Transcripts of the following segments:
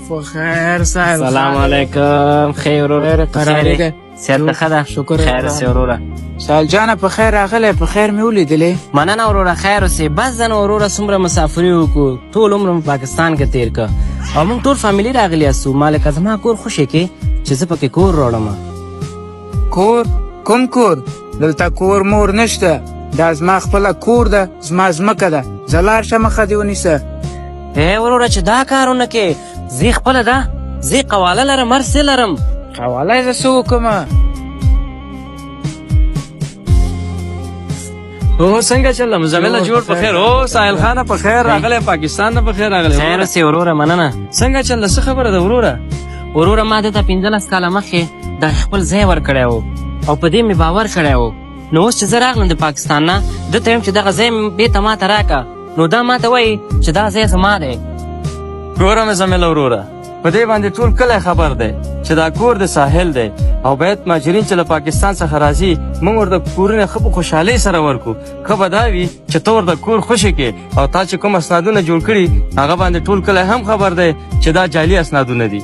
په خیر صاحب. سلام علیکم. خیر وروره خیر. صحت ښه ده؟ شکر. خیر اوسې وروره. سال جانه په خیر راغلی، په خیر مې ولیدلې. مننه وروره، خیر اوسې. بس ده نو وروره څومره مسافري وکړو، ټول عمر مې پاکستان کې تېر کړ او موږ ټول فامیلي راغلي یاستو. مالکه زما کور خوښې کې چې زه پکې کور راوړم. کور؟ کوم کور؟ دلته کور مور نشته، دا زما خپله کور ده، زما ځمکه ده. زه لاړ شه مخه دې ونیسه. ای وروره چې دا کارونه کې زه خپله ده، زه قواله لرم، هر څه لرم. قواله یې زه څه وکړمه؟ او څنګه چل مزمل جوړ په خیر؟ او ساحل خان په خیر راغله، پاکستان نه په خیر راغله. خیر اوسې وروره، مننه. څنګه چل څه خبره ده وروره؟ وروره ما دته 15 کاله مخکې د خپل ځای ورکړی و او په دې مې باور کړی و. نو اوس چې زه راغلم د پاکستان نه، دته یم چې دغه ځای بېرته ماته راکړه. نو دا ماته وایي چې دا ځای زما دی. ګوره مزمل وروره، په دې باندې ټول کلی خبر دی چې دا کور د ساحل دی او باید مهاجرین چې له پاکستان څخه راځي موږ ورته کورونه ښه په خوشحالۍ سره ورکړو. ښه به دا وي چې ته ورته کور خوشې کړې او تا چې کوم اسنادونه جوړ کړي هغه باندې ټول کلی هم خبر دی چې دا جعلي اسنادونه دي.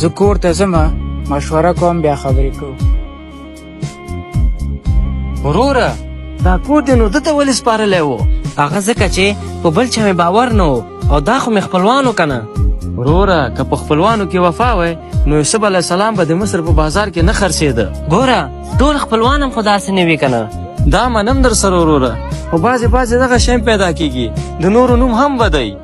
زه کور ته ځمه، مشوره کوم، بیا خبرې کوو. وروره دا کور دې نو ده ته ولې سپارلی و؟ هغه ځکه چې په بل چا مې باور نه و او دا خو مې خپلوانو که نه. وروره که په خپلوانو کې وفا وای نو یوسف علیه السلام به د مصر په بازار کې نه خرڅېده. ګوره ټول خپلوان هم خو داسې نه وي که نه. دا منم در سره وروره، خو بعضې دغه شی پیدا کېږي د نورو نوم هم بدی.